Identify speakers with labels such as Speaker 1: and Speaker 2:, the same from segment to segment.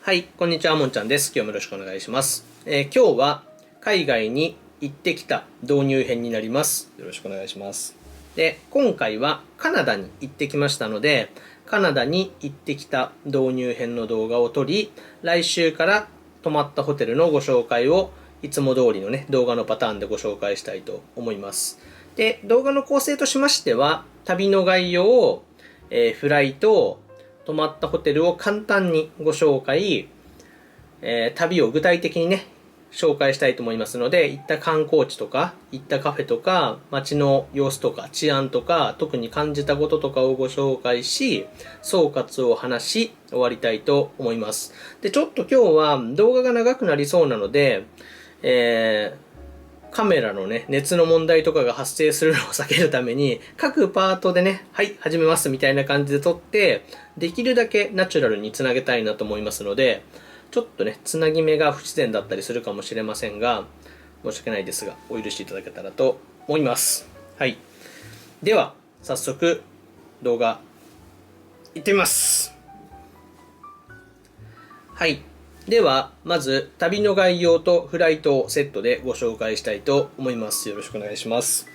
Speaker 1: はい、こんにちは、もんちゃんです。今日もよろしくお願いします。今日は海外に行ってきた導入編になります。よろしくお願いします。で、今回はカナダに行ってきましたので、カナダに行ってきた導入編の動画を撮り、来週から泊まったホテルのご紹介をいつも通りのね、動画のパターンでご紹介したいと思います。で、動画の構成としましては、旅の概要を、フライト、泊まったホテルを簡単にご紹介、旅を具体的にね、紹介したいと思いますので、行った観光地とか、行ったカフェとか、街の様子とか、治安とか、特に感じたこととかをご紹介し、総括を話し、終わりたいと思います。で、ちょっと今日は動画が長くなりそうなので、カメラのね、熱の問題とかが発生するのを避けるために、各パートでね、はい、始めますみたいな感じで撮って、できるだけナチュラルにつなげたいなと思いますので、ちょっとね、つなぎ目が不自然だったりするかもしれませんが、申し訳ないですが、お許しいただけたらと思います。はい。では、早速、動画、行ってみます。はい。では、まず、旅の概要とフライトをセットでご紹介したいと思います。よろしくお願いします。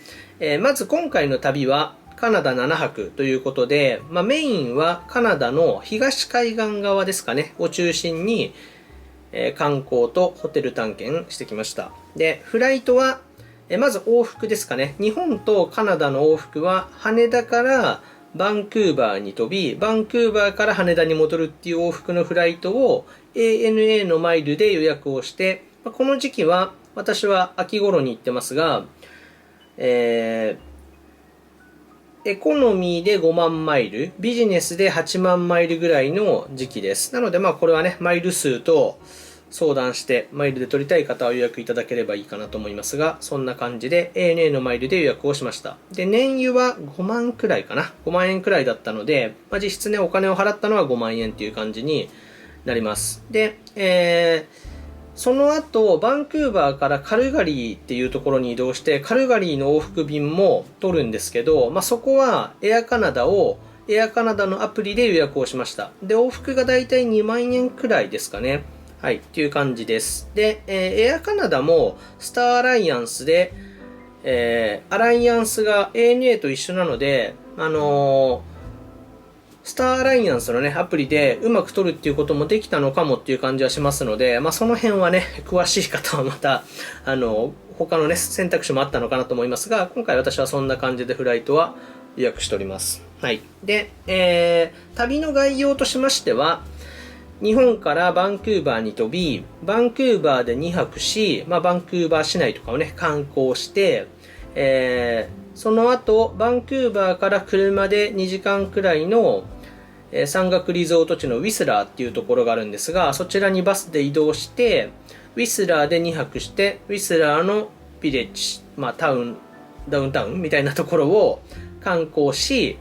Speaker 1: まず、今回の旅は、カナダ7泊ということで、メインはカナダの東海岸側ですかね、を中心に、観光とホテル探検してきました。で、フライトは、まず往復ですかね。日本とカナダの往復は、羽田からバンクーバーに飛び、バンクーバーから羽田に戻るっていう往復のフライトを ANA のマイルで予約をして、この時期は私は秋頃に行ってますが、エコノミーで5万マイル、ビジネスで8万マイルぐらいの時期です。なのでこれはね、マイル数と相談してマイルで取りたい方は予約いただければいいかなと思いますが、そんな感じで ANA のマイルで予約をしました。で、燃油は5万くらいかな。5万円くらいだったので、実質ね、お金を払ったのは5万円っていう感じになります。で、その後、バンクーバーからカルガリーっていうところに移動して、カルガリーの往復便も取るんですけど、そこはエアカナダのアプリで予約をしました。で、往復がだいたい2万円くらいですかね。はい、っていう感じです。で、エアカナダもスターアライアンスで、アライアンスが ANA と一緒なので、スターアライアンスのね、アプリでうまく取るっていうこともできたのかもっていう感じはしますので、その辺はね、詳しい方はまた、他のね、選択肢もあったのかなと思いますが、今回私はそんな感じでフライトは予約しております。はい。で、旅の概要としましては、日本からバンクーバーに飛び、バンクーバーで2泊し、バンクーバー市内とかをね、観光して、その後、バンクーバーから車で2時間くらいの山岳リゾート地のウィスラーっていうところがあるんですが、そちらにバスで移動して、ウィスラーで2泊して、ウィスラーのビレッジ、ダウンタウンみたいなところを観光し、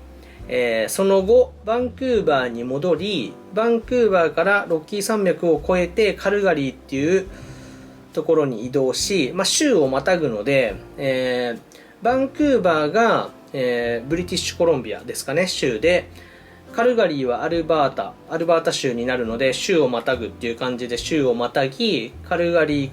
Speaker 1: その後、バンクーバーに戻り、バンクーバーからロッキー山脈を越えてカルガリーっていうところに移動し、州をまたぐので、バンクーバーが、ブリティッシュコロンビアですかね、州で、カルガリーはアルバータ州になるので、州をまたぐっていう感じで州をまたぎ、カルガリー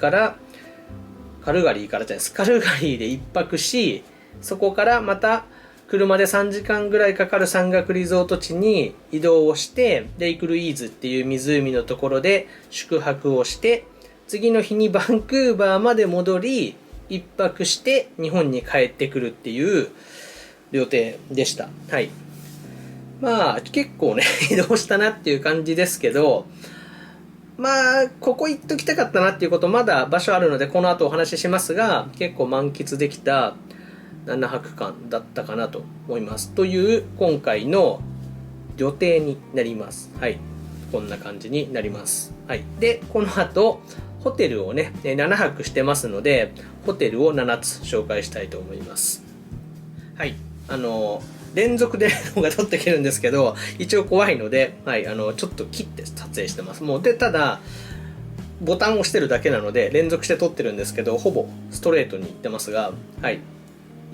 Speaker 1: で一泊し、そこからまた車で3時間ぐらいかかる山岳リゾート地に移動をして、レイクルイーズっていう湖のところで宿泊をして、次の日にバンクーバーまで戻り、一泊して日本に帰ってくるっていう予定でした。はい。結構ね、移動したなっていう感じですけど、ここ行っときたかったなっていうこと、まだ場所あるので、この後お話ししますが、結構満喫できた7泊間だったかなと思います。という、今回の予定になります。はい。こんな感じになります。はい。で、この後、ホテルをね、7泊してますので、ホテルを7つ紹介したいと思います。はい。連続で動画撮っていけるんですけど、一応怖いので、はい、ちょっと切って撮影してます。ただ、ボタンを押してるだけなので、連続して撮ってるんですけど、ほぼストレートにいってますが、はい。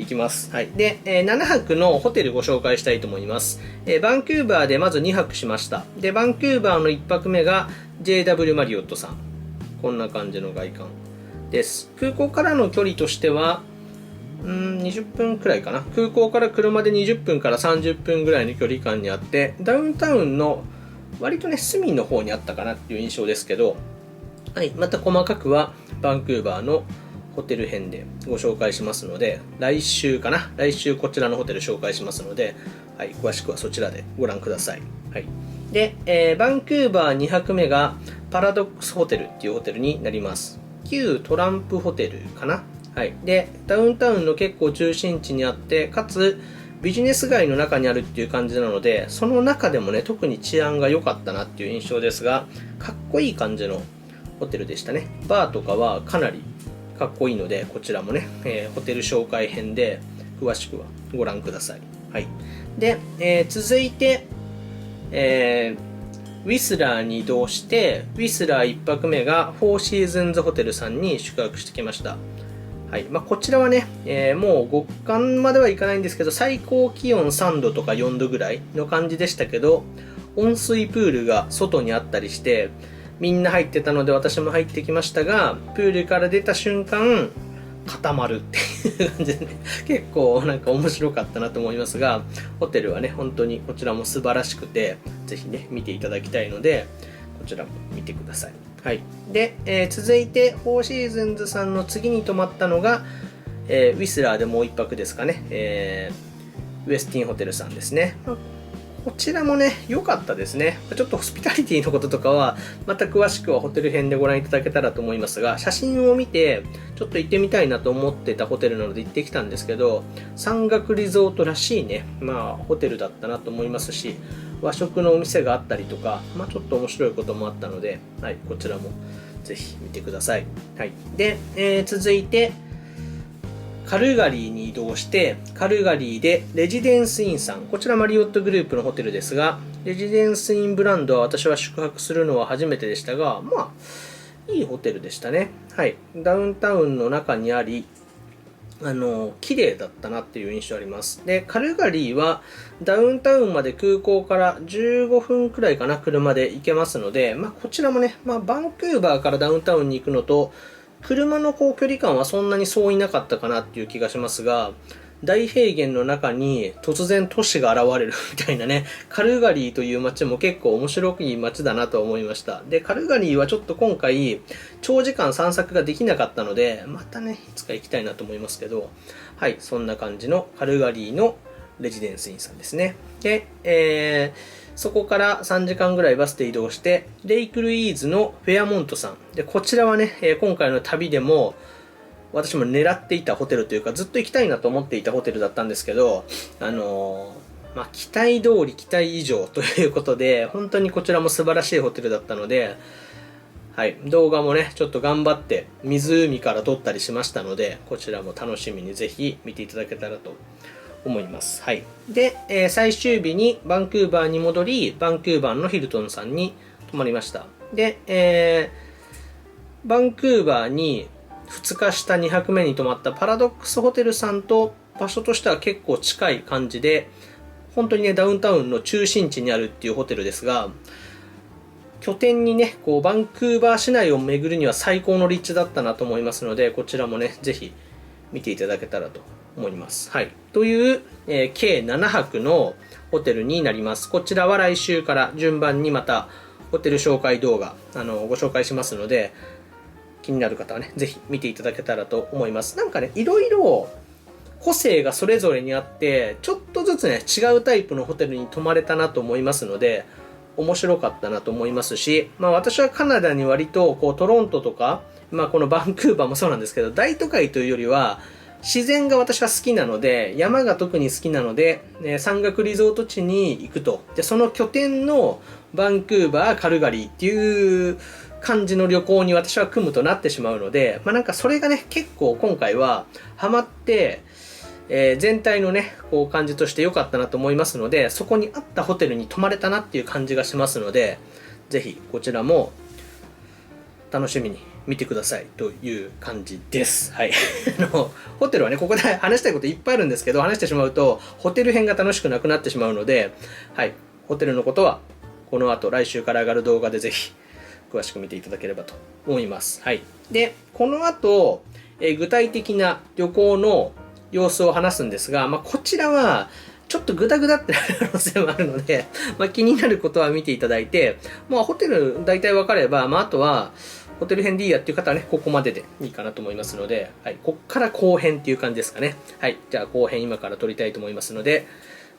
Speaker 1: 行きます。はい。で、7泊のホテルご紹介したいと思います。バンクーバーでまず2泊しました。で、バンクーバーの1泊目が JW マリオットさん。こんな感じの外観です。空港からの距離としては、20分くらいかな。空港から車で20分から30分ぐらいの距離感にあって、ダウンタウンの割とね、隅の方にあったかなっていう印象ですけど、はい。また細かくはバンクーバーのホテル編でご紹介しますので、来週かな、来週こちらのホテル紹介しますので、はい、詳しくはそちらでご覧ください。はい。で、バンクーバー2泊目がパラドックスホテルっていうホテルになります。旧トランプホテルかな。はい。で、ダウンタウンの結構中心地にあって、かつビジネス街の中にあるっていう感じなので、その中でもね、特に治安が良かったなっていう印象ですが、かっこいい感じのホテルでしたね。バーとかはかなりかっこいいので、こちらもね、ホテル紹介編で詳しくはご覧ください。はい。で、続いて、ウィスラーに移動して、ウィスラー1泊目がフォーシーズンズホテルさんに宿泊してきました。はい。こちらはね、もう極寒まではいかないんですけど、最高気温3度とか4度ぐらいの感じでしたけど、温水プールが外にあったりして、みんな入ってたので私も入ってきましたが、プールから出た瞬間固まるっていう感じでね、結構なんか面白かったなと思いますが、ホテルはね本当にこちらも素晴らしくて、ぜひね見ていただきたいのでこちらも見てください。はい。で、続いてフォーシーズンズさんの次に泊まったのが、ウィスラーでもう一泊ですかね、ウェスティンホテルさんですね。こちらもね、良かったですね。ちょっとホスピタリティのこととかは、また詳しくはホテル編でご覧いただけたらと思いますが、写真を見て、ちょっと行ってみたいなと思ってたホテルなので行ってきたんですけど、山岳リゾートらしいね、ホテルだったなと思いますし、和食のお店があったりとか、ちょっと面白いこともあったので、はい、こちらもぜひ見てください。はい。で、続いて、カルガリーに移動して、カルガリーでレジデンスインさん、こちらマリオットグループのホテルですが、レジデンスインブランドは私は宿泊するのは初めてでしたが、いいホテルでしたね。はい。ダウンタウンの中にあり、綺麗だったなっていう印象あります。で、カルガリーはダウンタウンまで空港から15分くらいかな、車で行けますので、こちらもね、バンクーバーからダウンタウンに行くのと、車の距離感はそんなにそういなかったかなっていう気がしますが、大平原の中に突然都市が現れるみたいなね、カルガリーという街も結構面白い街だなと思いました。で、カルガリーはちょっと今回長時間散策ができなかったので、またね、いつか行きたいなと思いますけど、はい、そんな感じのカルガリーのレジデンスインさんですね。で、そこから3時間ぐらいバスで移動して、レイクルイーズのフェアモントさん。で、こちらはね、今回の旅でも、私も狙っていたホテルというか、ずっと行きたいなと思っていたホテルだったんですけど、期待通り期待以上ということで、本当にこちらも素晴らしいホテルだったので、はい、動画もね、ちょっと頑張って湖から撮ったりしましたので、こちらも楽しみにぜひ見ていただけたらと思います。はい。で、最終日にバンクーバーに戻り、バンクーバーのヒルトンさんに泊まりました。で、バンクーバーに2日した2泊目に泊まったパラドックスホテルさんと場所としては結構近い感じで、本当にね、ダウンタウンの中心地にあるっていうホテルですが、拠点にね、バンクーバー市内を巡るには最高の立地だったなと思いますので、こちらもね、ぜひ見ていただけたらと思います。はい。という、計7泊のホテルになります。こちらは来週から順番にまたホテル紹介動画、ご紹介しますので、気になる方はね、ぜひ見ていただけたらと思います。なんかね、いろいろ個性がそれぞれにあって、ちょっとずつね、違うタイプのホテルに泊まれたなと思いますので、面白かったなと思いますし、私はカナダに割とトロントとか、このバンクーバーもそうなんですけど、大都会というよりは、自然が私は好きなので、山が特に好きなので、山岳リゾート地に行くと。で、その拠点のバンクーバー、カルガリーっていう感じの旅行に私は組むとなってしまうので、なんかそれがね、結構今回はハマって、全体のね、感じとして良かったなと思いますので、そこに合ったホテルに泊まれたなっていう感じがしますので、ぜひこちらも楽しみに見てくださいという感じです。はい。ホテルはね、ここで話したいこといっぱいあるんですけど、話してしまうと、ホテル編が楽しくなくなってしまうので、はい。ホテルのことは、この後、来週から上がる動画でぜひ、詳しく見ていただければと思います。はい。で、この後、具体的な旅行の様子を話すんですが、こちらは、ちょっとグダグダってなる可能性もあるので、気になることは見ていただいて、ホテル大体分かれば、あとは、ホテル編でいいやっていう方はね、ここまででいいかなと思いますので、はい、こっから後編っていう感じですかね。はい、じゃあ後編今から撮りたいと思いますので、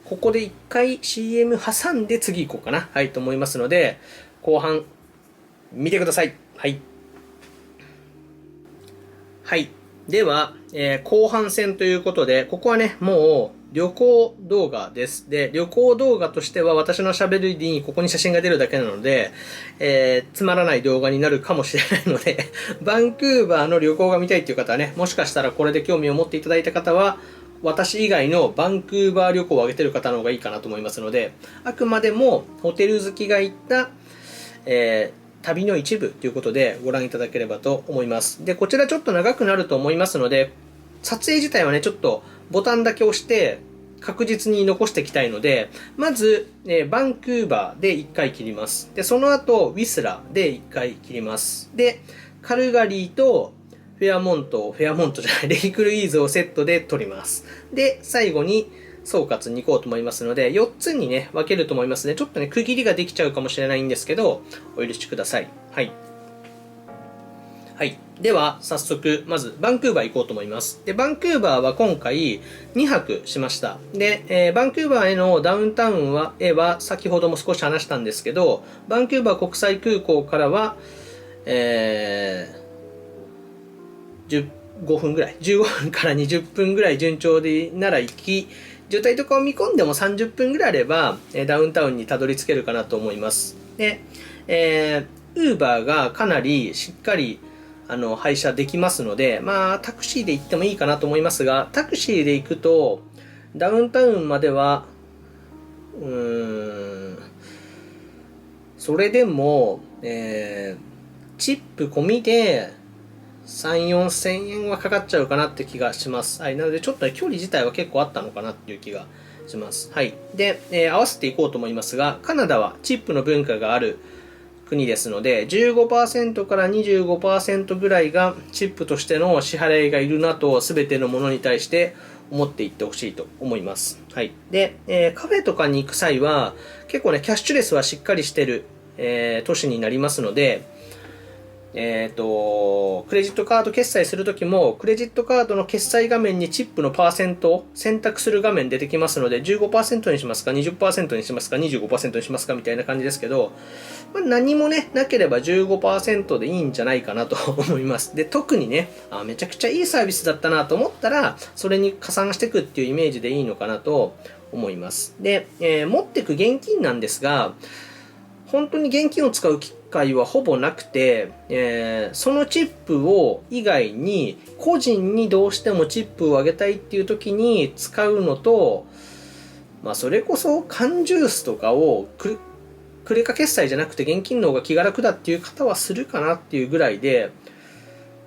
Speaker 1: ここで一回 CM 挟んで次行こうかな。はい、と思いますので、後半見てください。はい。はい。では、後半戦ということで、ここはね、もう旅行動画です。で、旅行動画としては私の喋りにここに写真が出るだけなので、つまらない動画になるかもしれないので、バンクーバーの旅行が見たいっていう方はね、もしかしたらこれで興味を持っていただいた方は、私以外のバンクーバー旅行を挙げてる方の方がいいかなと思いますので、あくまでもホテル好きが行った、旅の一部ということでご覧いただければと思います。で、こちらちょっと長くなると思いますので、撮影自体はね、ちょっとボタンだけ押して確実に残していきたいので、まず、バンクーバーで1回切ります。で、その後、ウィスラーで1回切ります。で、カルガリーとフェアモントじゃない、レイクルイーズをセットで撮ります。で、最後に、総括に行こうと思いますので、4つにね、分けると思いますので、ちょっとね、区切りができちゃうかもしれないんですけど、お許しください。はい。はい。では、早速、まず、バンクーバー行こうと思います。で、バンクーバーは今回、2泊しました。で、バンクーバーへのダウンタウンは、先ほども少し話したんですけど、バンクーバー国際空港からは、15分ぐらい、15分から20分ぐらい順調でなら行き、渋滞とかを見込んでも30分ぐらいあれば、ダウンタウンにたどり着けるかなと思います。で、ウーバーがかなりしっかり配車できますので、タクシーで行ってもいいかなと思いますが、タクシーで行くと、ダウンタウンまでは、それでも、チップ込みで、3、4千円はかかっちゃうかなって気がします。はい。なので、ちょっと距離自体は結構あったのかなっていう気がします。はい。で、合わせていこうと思いますが、カナダはチップの文化がある国ですので、15% から 25% ぐらいがチップとしての支払いがいるなと、すべてのものに対して思っていってほしいと思います。はい。で、カフェとかに行く際は、結構ね、キャッシュレスはしっかりしてる、都市になりますので、クレジットカード決済するときも、クレジットカードの決済画面にチップのパーセントを選択する画面出てきますので、15% にしますか、20% にしますか、25% にしますかみたいな感じですけど、何もね、なければ 15% でいいんじゃないかなと思います。で、特にね、めちゃくちゃいいサービスだったなと思ったら、それに加算していくっていうイメージでいいのかなと思います。で、持っていく現金なんですが、本当に現金を使う機会はほぼなくて、そのチップを以外に個人にどうしてもチップをあげたいっていう時に使うのと、それこそ缶ジュースとかをクレカ決済じゃなくて現金の方が気が楽だっていう方はするかなっていうぐらいで、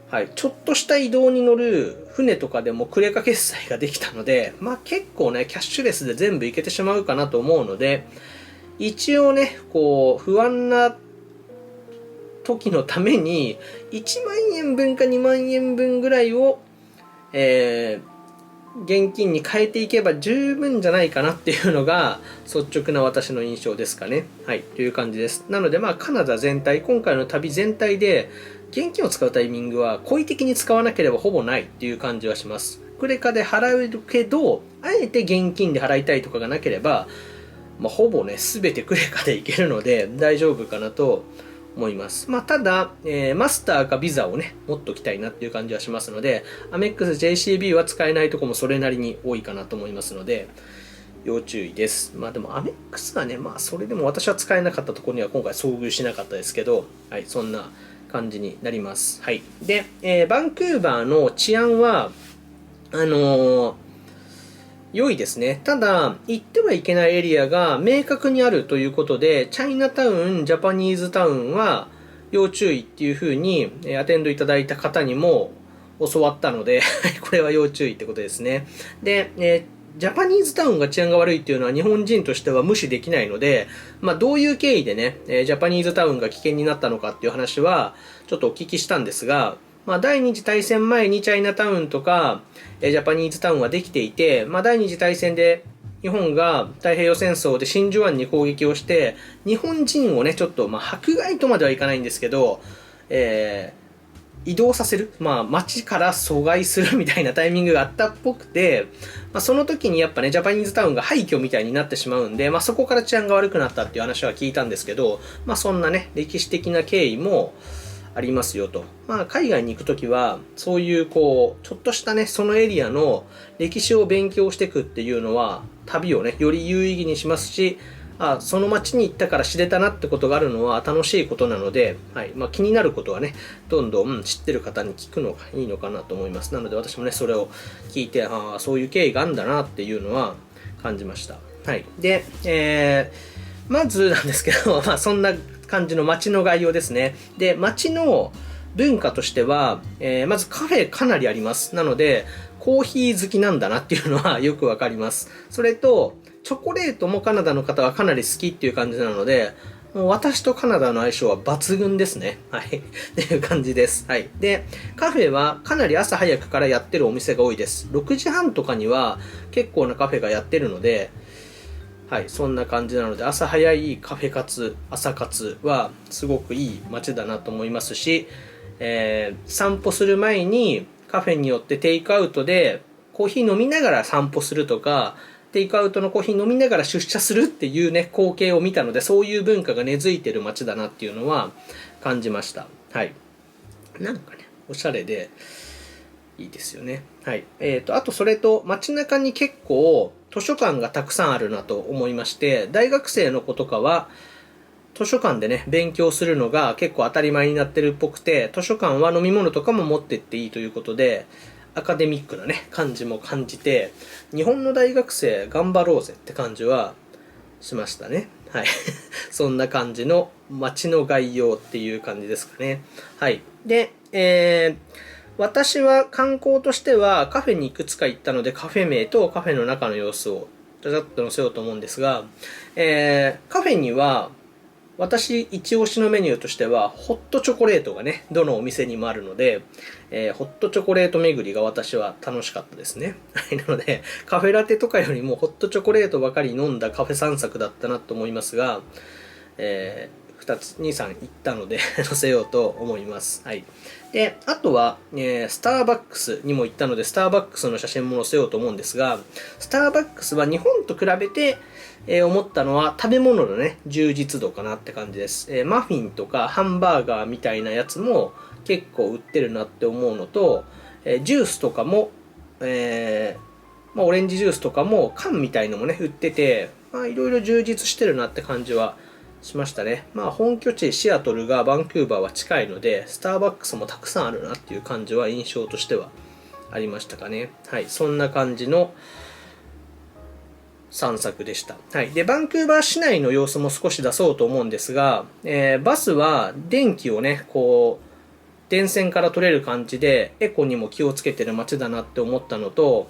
Speaker 1: はい、ちょっとした移動に乗る船とかでもクレカ決済ができたので、結構ね、キャッシュレスで全部いけてしまうかなと思うので、一応ね、不安な時のために、1万円分か2万円分ぐらいを、現金に変えていけば十分じゃないかなっていうのが、率直な私の印象ですかね。はい、という感じです。なので、カナダ全体、今回の旅全体で、現金を使うタイミングは、故意的に使わなければほぼないっていう感じはします。クレカで払えるけど、あえて現金で払いたいとかがなければ、ほぼね、すべてクレカでいけるので大丈夫かなと思います。ただ、マスターかビザをね、持っときたいなっていう感じはしますので、アメックス JCB は使えないとこもそれなりに多いかなと思いますので、要注意です。でもアメックスはね、それでも私は使えなかったところには今回遭遇しなかったですけど、はい、そんな感じになります。はい。で、バンクーバーの治安は、良いですね。ただ、行ってはいけないエリアが明確にあるということで、チャイナタウン、ジャパニーズタウンは要注意っていうふうにアテンドいただいた方にも教わったのでこれは要注意ってことですね。で、ジャパニーズタウンが治安が悪いっていうのは日本人としては無視できないので、どういう経緯でね、ジャパニーズタウンが危険になったのかっていう話はちょっとお聞きしたんですが、第二次大戦前にチャイナタウンとかジャパニーズタウンはできていて、第二次大戦で日本が太平洋戦争で真珠湾に攻撃をして、日本人をね、ちょっと迫害とまではいかないんですけど、移動させる、街から阻害するみたいなタイミングがあったっぽくて、その時にやっぱね、ジャパニーズタウンが廃墟みたいになってしまうんで、そこから治安が悪くなったっていう話は聞いたんですけど、そんなね、歴史的な経緯もありますよと。海外に行くときは、そういうちょっとしたね、そのエリアの歴史を勉強していくっていうのは、旅をね、より有意義にしますし、その街に行ったから知れたなってことがあるのは楽しいことなので、気になることはね、どんどん知ってる方に聞くのがいいのかなと思います。なので私もね、それを聞いて、そういう経緯があるんだなっていうのは感じました。で、まずなんですけど、そんな感じの街の概要ですね。で、街の文化としては、まずカフェかなりあります。なので、コーヒー好きなんだなっていうのはよくわかります。それと、チョコレートもカナダの方はかなり好きっていう感じなので、もう私とカナダの相性は抜群ですね。っていう感じです。で、カフェはかなり朝早くからやってるお店が多いです。6時半とかには結構なカフェがやってるので、そんな感じなので、朝早いカフェ活、朝活はすごくいい街だなと思いますし、散歩する前にカフェによってテイクアウトでコーヒー飲みながら散歩するとか、テイクアウトのコーヒー飲みながら出社するっていうね、光景を見たので、そういう文化が根付いてる街だなっていうのは感じました。なんかね、おしゃれでいいですよね。あとそれと街中に結構図書館がたくさんあるなと思いまして、大学生の子とかは図書館でね、勉強するのが結構当たり前になってるっぽくて、図書館は飲み物とかも持ってっていいということで、アカデミックなね、感じも感じて、日本の大学生頑張ろうぜって感じはしましたね。そんな感じの街の概要っていう感じですかね。で、私は観光としてはカフェにいくつか行ったので、カフェ名とカフェの中の様子をちゃちゃっと載せようと思うんですが、カフェには私一押しのメニューとしてはホットチョコレートがね、どのお店にもあるので、ホットチョコレート巡りが私は楽しかったですね。なのでカフェラテとかよりもホットチョコレートばかり飲んだカフェ散策だったなと思いますが、2つ2、3行ったので載せようと思います。で、あとは、スターバックスにも行ったので、スターバックスの写真も載せようと思うんですが、スターバックスは日本と比べて、思ったのは食べ物のね、充実度かなって感じです。マフィンとかハンバーガーみたいなやつも結構売ってるなって思うのと、ジュースとかも、オレンジジュースとかも缶みたいのもね、売ってて、いろいろ充実してるなって感じはしましたね。本拠地シアトルがバンクーバーは近いので、スターバックスもたくさんあるなっていう感じは印象としてはありましたかね。そんな感じの散策でした。で、バンクーバー市内の様子も少し出そうと思うんですが、バスは電気をね、電線から取れる感じでエコにも気をつけてる街だなって思ったのと、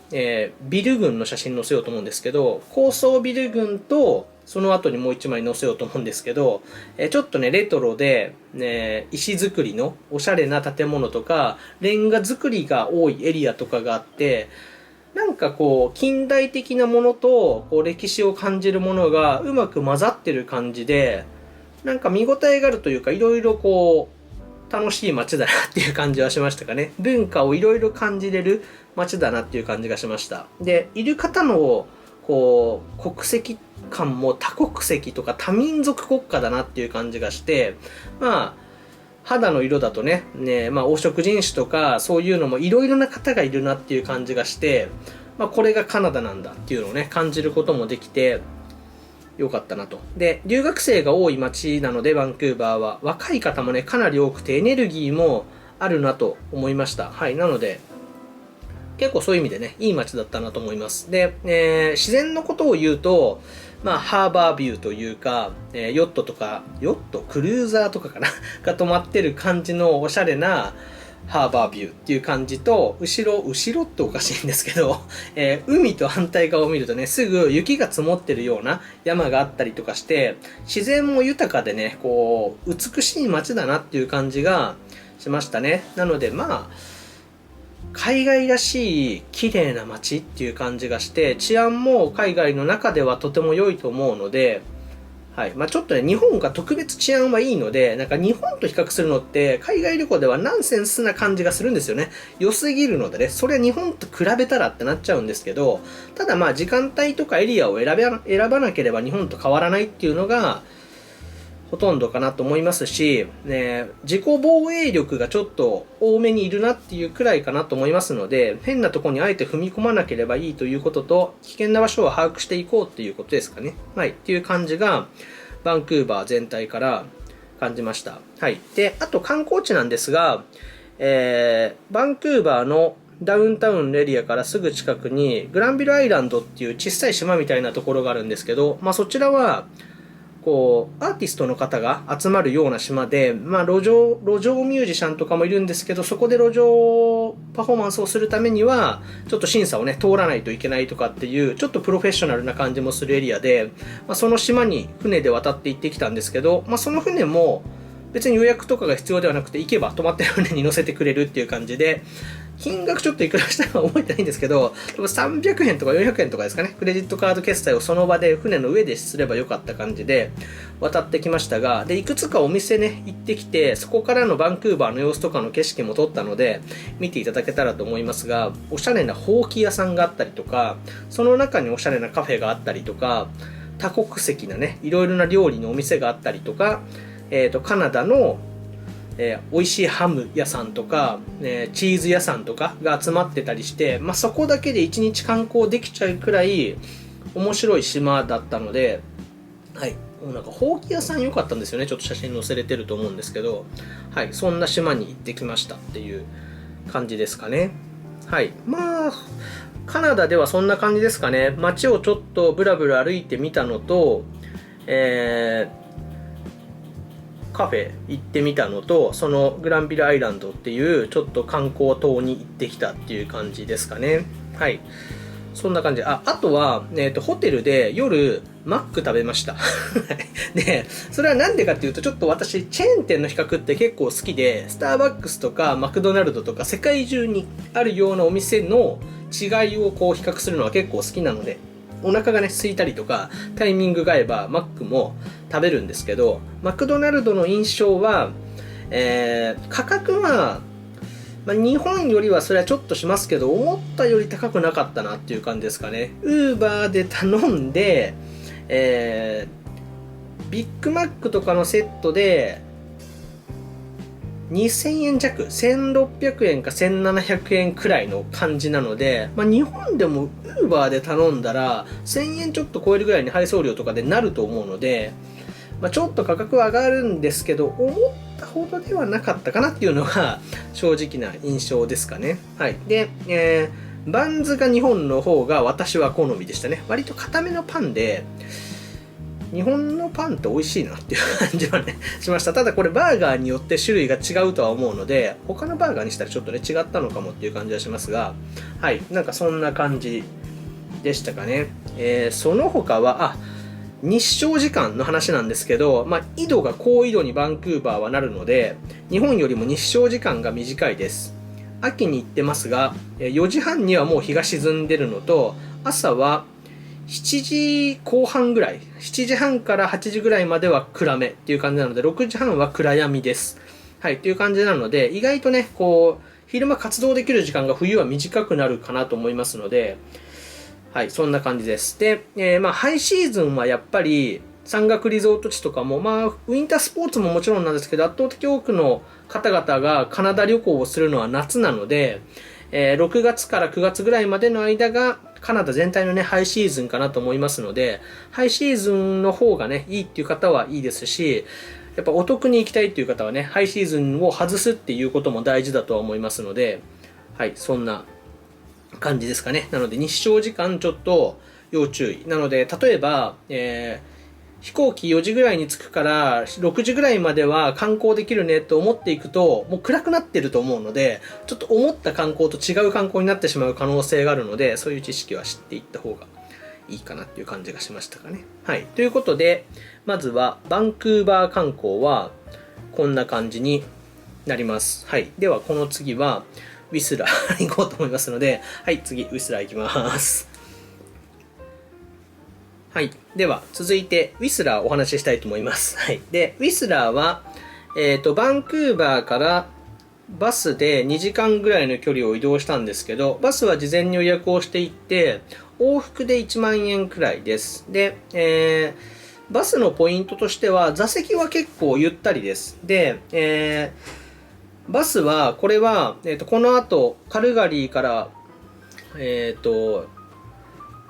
Speaker 1: ビル群の写真載せようと思うんですけど、高層ビル群とその後にもう一枚載せようと思うんですけど、ちょっとねレトロで、石造りのおしゃれな建物とかレンガ造りが多いエリアとかがあって、なんか近代的なものと歴史を感じるものがうまく混ざってる感じで、なんか見応えがあるというか、いろいろ楽しい街だなっていう感じはしましたかね。文化をいろいろ感じれる街だなっていう感じがしました。で、いる方の国籍感も多国籍とか多民族国家だなっていう感じがして、肌の色だとね、黄色人種とかそういうのもいろいろな方がいるなっていう感じがして、これがカナダなんだっていうのをね、感じることもできてよかったなと。で、留学生が多い街なので、バンクーバーは若い方もね、かなり多くてエネルギーもあるなと思いました。なので、結構そういう意味でね、いい街だったなと思います。で、自然のことを言うと、ハーバービューというか、ヨットとか、クルーザーとかかなが止まってる感じのおしゃれなハーバービューっていう感じと、後ろっておかしいんですけど、海と反対側を見るとね、すぐ雪が積もってるような山があったりとかして、自然も豊かでね、こう、美しい街だなっていう感じがしましたね。なので海外らしい綺麗な街っていう感じがして、治安も海外の中ではとても良いと思うので、はい。ちょっとね、日本が特別治安はいいので、なんか日本と比較するのって、海外旅行ではナンセンスな感じがするんですよね。良すぎるのでね、それは日本と比べたらってなっちゃうんですけど、ただ時間帯とかエリアを選ばなければ日本と変わらないっていうのが、ほとんどかなと思いますし、ね、自己防衛力がちょっと多めにいるなっていうくらいかなと思いますので、変なところにあえて踏み込まなければいいということと、危険な場所を把握していこうっていうことですかね。はい。っていう感じが、バンクーバー全体から感じました。はい。で、あと観光地なんですが、バンクーバーのダウンタウンのエリアからすぐ近くに、グランビルアイランドっていう小さい島みたいなところがあるんですけど、そちらは、こう、アーティストの方が集まるような島で、路上ミュージシャンとかもいるんですけど、そこで路上パフォーマンスをするためには、ちょっと審査をね、通らないといけないとかっていう、ちょっとプロフェッショナルな感じもするエリアで、その島に船で渡って行ってきたんですけど、その船も、別に予約とかが必要ではなくて、行けば泊まってる船に乗せてくれるっていう感じで、金額ちょっといくらしたか覚えてないんですけど、300円とか400円とかですかね、クレジットカード決済をその場で船の上ですればよかった感じで渡ってきましたが、で、いくつかお店ね、行ってきて、そこからのバンクーバーの様子とかの景色も撮ったので、見ていただけたらと思いますが、おしゃれなほうき屋さんがあったりとか、その中におしゃれなカフェがあったりとか、多国籍なね、いろいろな料理のお店があったりとか、カナダの美味しいハム屋さんとか、チーズ屋さんとかが集まってたりして、そこだけで1日観光できちゃうくらい面白い島だったので、はい。なんか、ほうき屋さん良かったんですよね。ちょっと写真載せれてると思うんですけど、はい。そんな島に行ってきましたっていう感じですかね。はい。カナダではそんな感じですかね。街をちょっとブラブラ歩いてみたのと、カフェ行ってみたのと、そのグランビルアイランドっていうちょっと観光島に行ってきたっていう感じですかね。はい。そんな感じ。あとは、ホテルで夜、マック食べました。で、それはなんでかっていうと、ちょっと私、チェーン店の比較って結構好きで、スターバックスとかマクドナルドとか世界中にあるようなお店の違いをこう比較するのは結構好きなので、お腹がね、空いたりとか、タイミングが合えば、マックも食べるんですけど、マクドナルドの印象は、価格は、日本よりはそれはちょっとしますけど、思ったより高くなかったなっていう感じですかね。ウーバーで頼んで、ビッグマックとかのセットで、2000円弱、1600円か1700円くらいの感じなので、日本でも Uber で頼んだら1000円ちょっと超えるぐらいに配送料とかでなると思うので、ちょっと価格は上がるんですけど、思ったほどではなかったかなっていうのが正直な印象ですかね。はい。で、バンズが日本の方が私は好みでしたね。割と固めのパンで、日本のパンって美味しいなっていう感じはね、しました。ただこれバーガーによって種類が違うとは思うので、他のバーガーにしたらちょっとね、違ったのかもっていう感じはしますが、はい、なんかそんな感じでしたかね。その他は、日照時間の話なんですけど、緯度が高緯度にバンクーバーはなるので、日本よりも日照時間が短いです。秋に行ってますが、4時半にはもう日が沈んでるのと、朝は7時後半ぐらい、7時半から8時ぐらいまでは暗めっていう感じなので、6時半は暗闇です。はい、っていう感じなので、意外とね、こう、昼間活動できる時間が冬は短くなるかなと思いますので、はい、そんな感じです。で、ハイシーズンはやっぱり、山岳リゾート地とかも、ウィンタースポーツももちろんなんですけど、圧倒的多くの方々がカナダ旅行をするのは夏なので、6月から9月ぐらいまでの間がカナダ全体のね、ハイシーズンかなと思いますので、ハイシーズンの方がね、いいっていう方はいいですし、やっぱお得に行きたいっていう方はね、ハイシーズンを外すっていうことも大事だとは思いますので、はい、そんな感じですかね。なので日照時間ちょっと要注意。なので、例えば、飛行機4時ぐらいに着くから6時ぐらいまでは観光できるねと思っていくともう暗くなってると思うので、ちょっと思った観光と違う観光になってしまう可能性があるので、そういう知識は知っていった方がいいかなっていう感じがしましたかね。はい。ということで、まずはバンクーバー観光はこんな感じになります。はい。ではこの次はウィスラー行こうと思いますので、はい、次ウィスラー行きます。はい。では、続いて、ウィスラーお話ししたいと思います。はい。で、ウィスラーは、バンクーバーからバスで2時間ぐらいの距離を移動したんですけど、バスは事前に予約をしていって、往復で1万円くらいです。で、バスのポイントとしては、座席は結構ゆったりです。で、バスは、これは、この後、カルガリーから、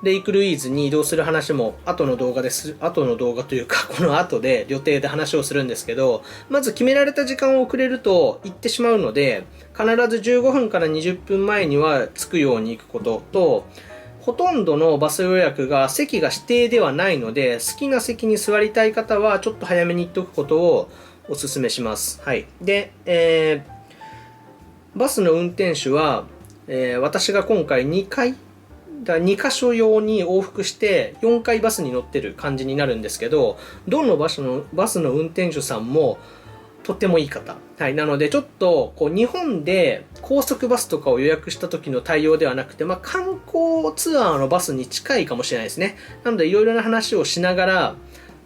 Speaker 1: レイクルイーズに移動する話も後の動画というかこの後で予定で話をするんですけど、まず決められた時間を遅れると行ってしまうので、必ず15分から20分前には着くように行くことと、ほとんどのバス予約が席が指定ではないので、好きな席に座りたい方はちょっと早めに行っておくことをお勧めします。はい。で、バスの運転手は、私が今回2箇所用に往復して4回バスに乗ってる感じになるんですけど、どのバスの運転手さんもとってもいい方。はい。なのでちょっとこう日本で高速バスとかを予約した時の対応ではなくて、観光ツアーのバスに近いかもしれないですね。なのでいろいろな話をしながら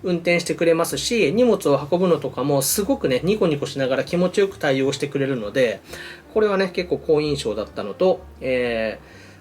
Speaker 1: 運転してくれますし、荷物を運ぶのとかもすごくね、ニコニコしながら気持ちよく対応してくれるので、これはね、結構好印象だったのと、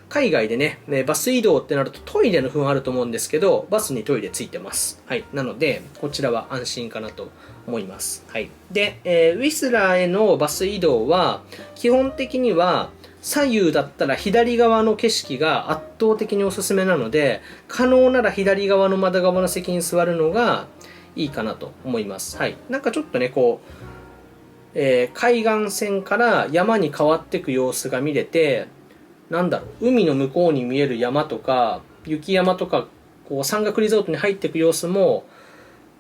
Speaker 1: 海外でね、バス移動ってなるとトイレの不安あると思うんですけど、バスにトイレついてます。はい。なので、こちらは安心かなと思います。はい。で、ウィスラーへのバス移動は、基本的には、左右だったら左側の景色が圧倒的におすすめなので、可能なら左側の窓側の席に座るのがいいかなと思います。はい。なんかちょっとね、こう、海岸線から山に変わっていく様子が見れて、海の向こうに見える山とか、雪山とか、こう山岳リゾートに入っていく様子も、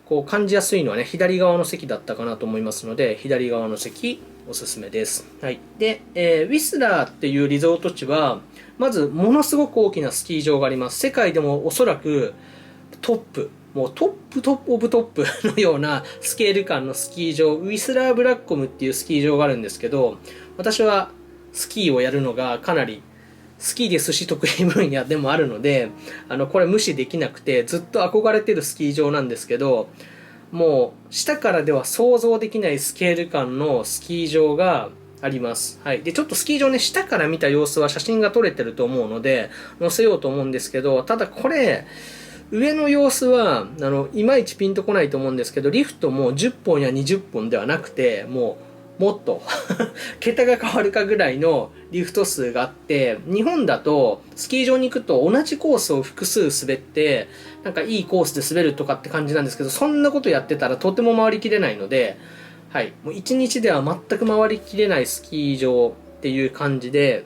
Speaker 1: こう感じやすいのはね、左側の席だったかなと思いますので、左側の席、おすすめです。はい。で、ウィスラーっていうリゾート地は、まず、ものすごく大きなスキー場があります。世界でもおそらくもうトップオブトップのようなスケール感のスキー場、ウィスラーブラッコムっていうスキー場があるんですけど、私はスキーをやるのがかなり好きですし得意分野でもあるので、これ無視できなくてずっと憧れてるスキー場なんですけど、もう下からでは想像できないスケール感のスキー場があります。はい。で、ちょっとスキー場ね、下から見た様子は写真が撮れてると思うので、載せようと思うんですけど、ただこれ、上の様子は、いまいちピンとこないと思うんですけど、リフトも10本や20本ではなくて、もっと桁が変わるかぐらいのリフト数があって、日本だとスキー場に行くと同じコースを複数滑って、なんかいいコースで滑るとかって感じなんですけど、そんなことやってたらとても回りきれないので、はい、もう1日では全く回りきれないスキー場っていう感じで、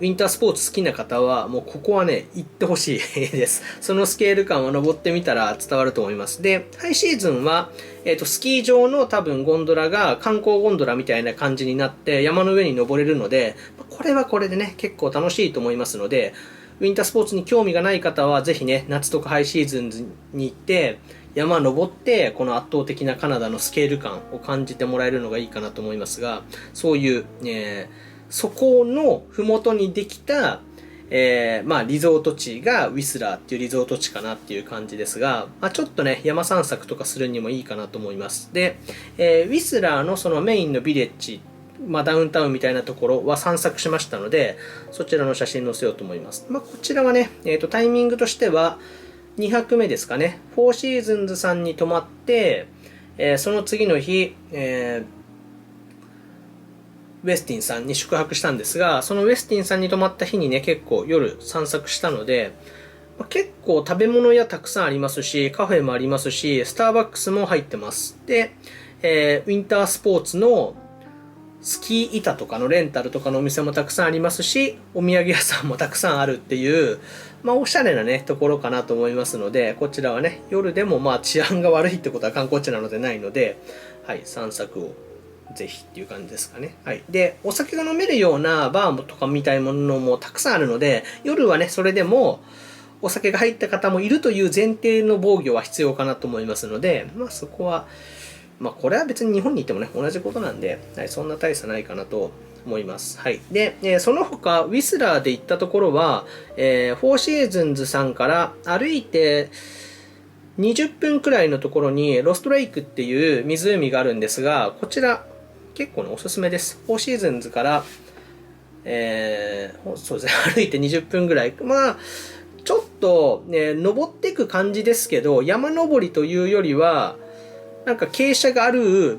Speaker 1: ウィンタースポーツ好きな方は、もうここはね、行ってほしいです。そのスケール感は登ってみたら伝わると思います。で、ハイシーズンは、スキー場の多分ゴンドラが観光ゴンドラみたいな感じになって山の上に登れるので、これはこれでね、結構楽しいと思いますので、ウィンタースポーツに興味がない方は、ぜひね、夏とかハイシーズンに行って、山登って、この圧倒的なカナダのスケール感を感じてもらえるのがいいかなと思いますが、そういう、そこの麓にできた、リゾート地がウィスラーっていうリゾート地かなっていう感じですが、ちょっとね、山散策とかするにもいいかなと思います。で、ウィスラーのそのメインのビレッジ、ダウンタウンみたいなところは散策しましたので、そちらの写真載せようと思います。こちらはね、タイミングとしては、2泊目ですかね、フォーシーズンズさんに泊まって、その次の日、ウェスティンさんに宿泊したんですが、そのウェスティンさんに泊まった日にね、結構夜散策したので、結構食べ物屋たくさんありますし、カフェもありますし、スターバックスも入ってます。で、ウィンタースポーツのスキー板とかのレンタルとかのお店もたくさんありますし、お土産屋さんもたくさんあるっていう、おしゃれなね、ところかなと思いますので、こちらはね、夜でも治安が悪いってことは観光地なのでないので、はい、散策をぜひっていう感じですかね。はい。で、お酒が飲めるようなバーとかみたいなものもたくさんあるので、夜はね、それでもお酒が入った方もいるという前提の防御は必要かなと思いますので、そこは、これは別に日本にいてもね、同じことなんで、はい、そんな大差ないかなと思います。はい。で、その他、ウィスラーで行ったところは、フォーシーズンズさんから歩いて20分くらいのところにロストレイクっていう湖があるんですが、こちら結構ね、おすすめです。フォーシーズンズから、そうですね、歩いて20分ぐらい。ちょっとね、登っていく感じですけど、山登りというよりは、なんか傾斜がある、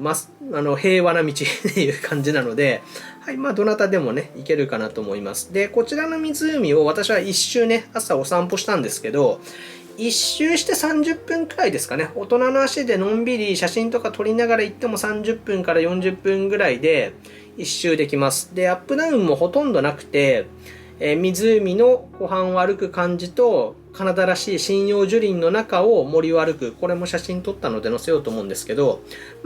Speaker 1: 平和な道っていう感じなので、はい、どなたでもね、行けるかなと思います。で、こちらの湖を私は一周ね、朝お散歩したんですけど、一周して30分くらいですかね。大人の足でのんびり写真とか撮りながら行っても30分から40分ぐらいで一周できます。で、アップダウンもほとんどなくて、湖の湖畔を歩く感じと、カナダらしい針葉樹林の中を森を歩く。これも写真撮ったので載せようと思うんですけど、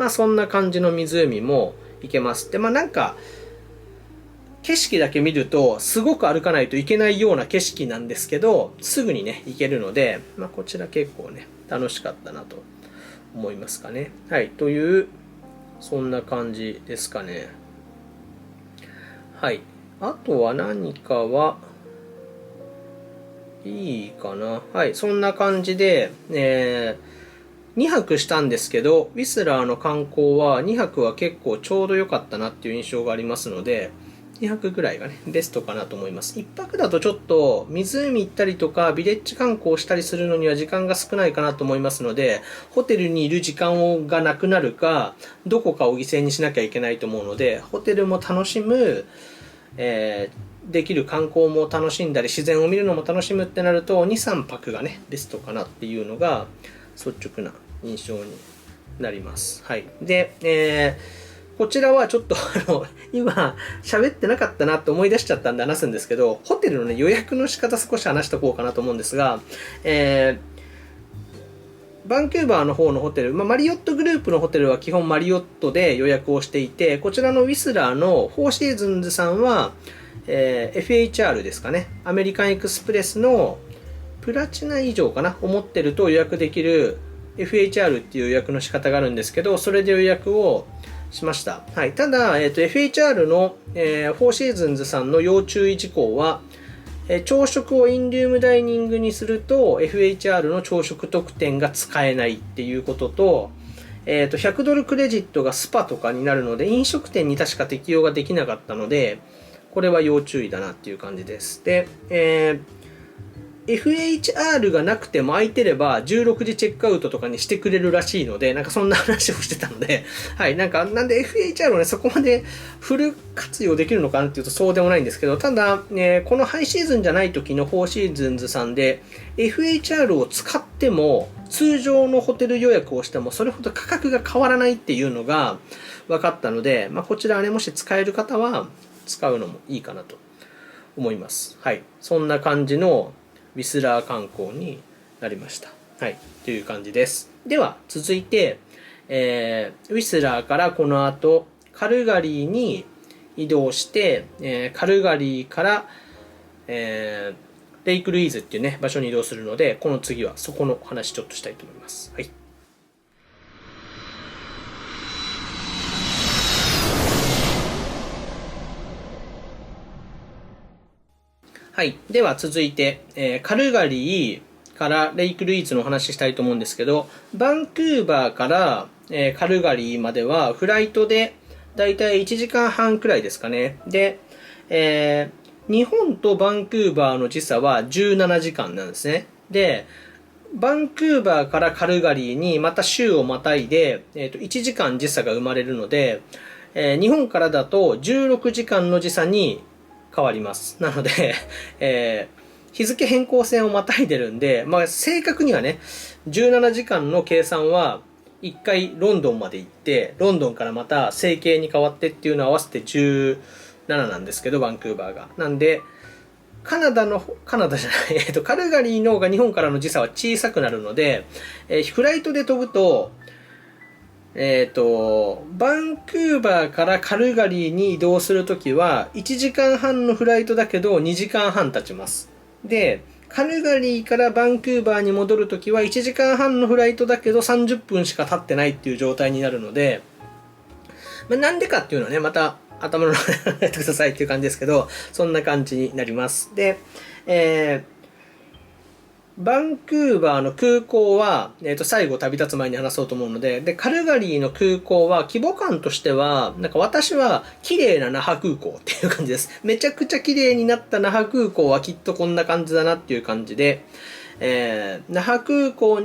Speaker 1: そんな感じの湖も行けます。で、なんか、景色だけ見ると、すごく歩かないといけないような景色なんですけど、すぐにね、行けるので、こちら結構ね、楽しかったなと思いますかね。はい、という、そんな感じですかね。はい。あとは何かはいいかな。はい、そんな感じで、2泊したんですけど、ウィスラーの観光は2泊は結構ちょうど良かったなっていう印象がありますので、2泊ぐらいがね、ベストかなと思います。1泊だとちょっと湖行ったりとか、ビレッジ観光したりするのには時間が少ないかなと思いますので、ホテルにいる時間がなくなるか、どこかを犠牲にしなきゃいけないと思うので、ホテルも楽しむ、できる観光も楽しんだり自然を見るのも楽しむってなると 2,3 泊がねベストかなっていうのが率直な印象になります。はい。で、こちらはちょっと今喋ってなかったなって思い出しちゃったんで話すんですけど、ホテルのね予約の仕方少し話しておこうかなと思うんですが、バンクーバーの方のホテル、マリオットグループのホテルは基本マリオットで予約をしていて、こちらのウィスラーのフォーシーズンズさんは、FHR ですかね。アメリカンエクスプレスのプラチナ以上かなを持ってると予約できる FHR っていう予約の仕方があるんですけど、それで予約をしました。はい。ただ、FHR の、フォーシーズンズさんの要注意事項は、朝食をインルームダイニングにすると FHR の朝食特典が使えないっていうことと、100ドルクレジットがスパとかになるので飲食店に確か適用ができなかったので、これは要注意だなっていう感じです。で、FHR がなくても空いてれば16時チェックアウトとかにしてくれるらしいので、なんかそんな話をしてたので、はい、なんで FHR をね、そこまでフル活用できるのかなっていうとそうでもないんですけど、ただ、このハイシーズンじゃない時のフォーシーズンズさんで FHR を使っても通常のホテル予約をしてもそれほど価格が変わらないっていうのが分かったので、こちらはね、もし使える方は使うのもいいかなと思います。はい、そんな感じのウィスラー観光になりました。はい、という感じです。では続いて、ウィスラーからこの後カルガリーに移動して、カルガリーから、レイクルイーズっていうね場所に移動するので、この次はそこの話ちょっとしたいと思います。はい。はい。では続いて、カルガリーからレイクルイーズのお話ししたいと思うんですけど、バンクーバーから、カルガリーまではフライトでだいたい1時間半くらいですかね。で、日本とバンクーバーの時差は17時間なんですね。で、バンクーバーからカルガリーにまた州をまたいで、1時間時差が生まれるので、日本からだと16時間の時差に変わります。なので、日付変更線をまたいでるんで、正確にはね、17時間の計算は1回ロンドンまで行って、ロンドンからまた西経に変わってっていうのを合わせて17なんですけど、バンクーバーが。なんで、カナダじゃない、カルガリーの方が日本からの時差は小さくなるので、フライトで飛ぶと、バンクーバーからカルガリーに移動するときは、1時間半のフライトだけど2時間半経ちます。で、カルガリーからバンクーバーに戻るときは1時間半のフライトだけど30分しか経ってないっていう状態になるので、なんでかっていうのはね、また頭の中で考えてくださいっていう感じですけど、そんな感じになります。で、バンクーバーの空港は、最後旅立つ前に話そうと思うので、カルガリーの空港は規模感としては、なんか私は綺麗な那覇空港っていう感じです。めちゃくちゃ綺麗になった那覇空港はきっとこんな感じだなっていう感じで、那覇空港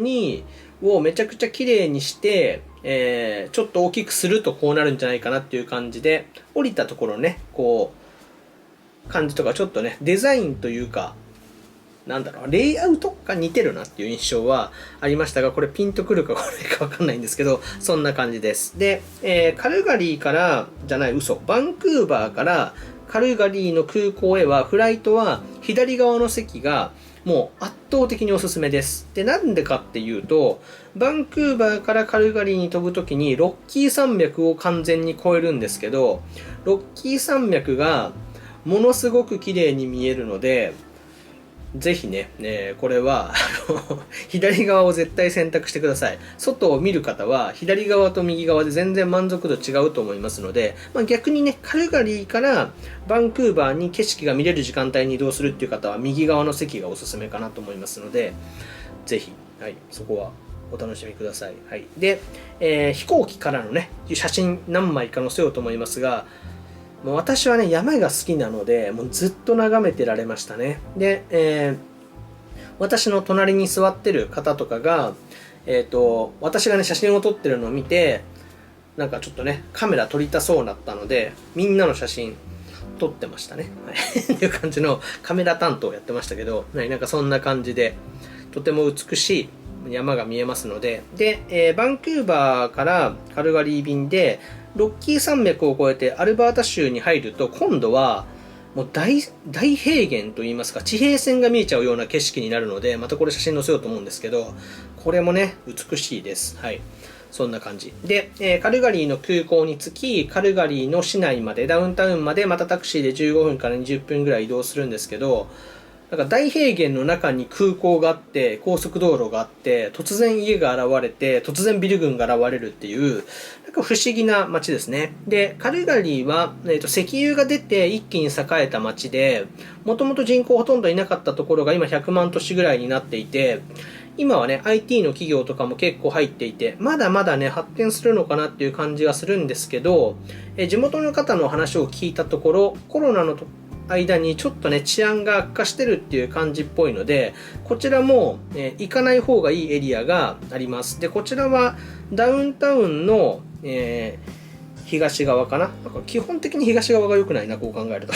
Speaker 1: をめちゃくちゃ綺麗にして、ちょっと大きくするとこうなるんじゃないかなっていう感じで、降りたところね、こう、感じとかちょっとね、デザインというか、レイアウトが似てるなっていう印象はありましたが、これピンとくるかこれかわかんないんですけど、そんな感じです。で、カルガリーから、バンクーバーからカルガリーの空港へは、フライトは左側の席がもう圧倒的におすすめです。で、なんでかっていうと、バンクーバーからカルガリーに飛ぶときにロッキー山脈を完全に越えるんですけど、ロッキー山脈がものすごく綺麗に見えるので、ぜひね、これは左側を絶対選択してください。外を見る方は左側と右側で全然満足度違うと思いますので、逆にね、カルガリーからバンクーバーに景色が見れる時間帯に移動するっていう方は右側の席がおすすめかなと思いますので、ぜひ、はい、そこはお楽しみください。はい、で、飛行機からのね、写真何枚か載せようと思いますが、もう私はね、山が好きなので、もうずっと眺めてられましたね。で、私の隣に座ってる方とかが、私がね、写真を撮ってるのを見て、なんかちょっとね、カメラ撮りたそうだったので、みんなの写真撮ってましたね。はい、っていう感じのカメラ担当をやってましたけど、なんかそんな感じで、とても美しい山が見えますので、で、バンクーバーからカルガリー便で、ロッキー山脈を越えてアルバータ州に入ると、今度はもう大平原といいますか、地平線が見えちゃうような景色になるので、またこれ写真載せようと思うんですけど、これもね、美しいです。はい。そんな感じ。で、カルガリーの空港に着き、カルガリーの市内まで、ダウンタウンまでまたタクシーで15分から20分ぐらい移動するんですけど、なんか大平原の中に空港があって、高速道路があって、突然家が現れて、突然ビル群が現れるっていう、なんか不思議な街ですね。で、カルガリーは、石油が出て一気に栄えた街で、もともと人口ほとんどいなかったところが今100万都市ぐらいになっていて、今はね、IT の企業とかも結構入っていて、まだまだね、発展するのかなっていう感じがするんですけど、地元の方の話を聞いたところ、コロナの間にちょっとね、治安が悪化してるっていう感じっぽいので、こちらも、行かない方がいいエリアがあります。で、こちらはダウンタウンの、東側かな。なんか基本的に東側が良くないな、こう考えると。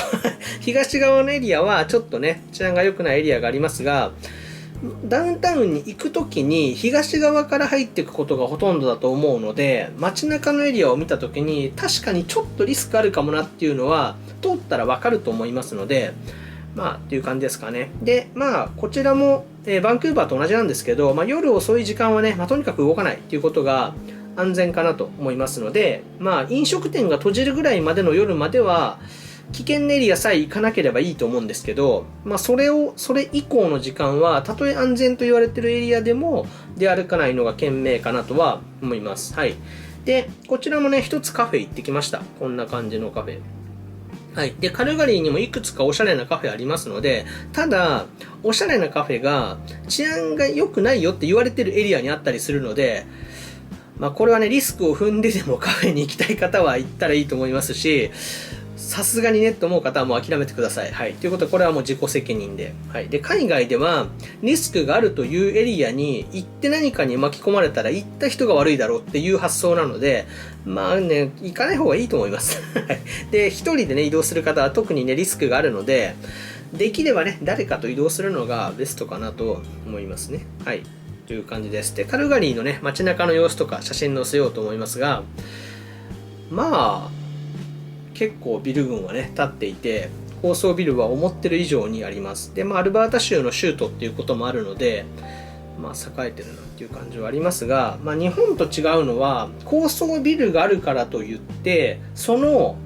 Speaker 1: 東側のエリアはちょっとね、治安が良くないエリアがありますが、ダウンタウンに行くときに東側から入っていくことがほとんどだと思うので、街中のエリアを見たときに確かにちょっとリスクあるかもなっていうのは通ったらわかると思いますので、っていう感じですかね。で、こちらも、バンクーバーと同じなんですけど、夜遅い時間はね、とにかく動かないっていうことが安全かなと思いますので、飲食店が閉じるぐらいまでの夜までは、危険なエリアさえ行かなければいいと思うんですけど、それ以降の時間は、たとえ安全と言われているエリアでも出歩かないのが賢明かなとは思います。はい。で、こちらもね、一つカフェ行ってきました。こんな感じのカフェ。はい。で、カルガリーにもいくつかおしゃれなカフェありますので、ただ、おしゃれなカフェが治安が良くないよって言われてるエリアにあったりするので、これはね、リスクを踏んででもカフェに行きたい方は行ったらいいと思いますし、さすがにねと思う方はもう諦めてください。はい。ということで、これはもう自己責任で。はい。で、海外では、リスクがあるというエリアに行って何かに巻き込まれたら行った人が悪いだろうっていう発想なので、行かない方がいいと思います。で、一人でね、移動する方は特にね、リスクがあるので、できればね、誰かと移動するのがベストかなと思いますね。はい。という感じです。で、カルガリーのね、街中の様子とか写真載せようと思いますが、結構ビル群はね、立っていて、高層ビルは思ってる以上にあります。で、アルバータ州の州都っていうこともあるので、栄えてるなっていう感じはありますが、日本と違うのは、高層ビルがあるからといって、その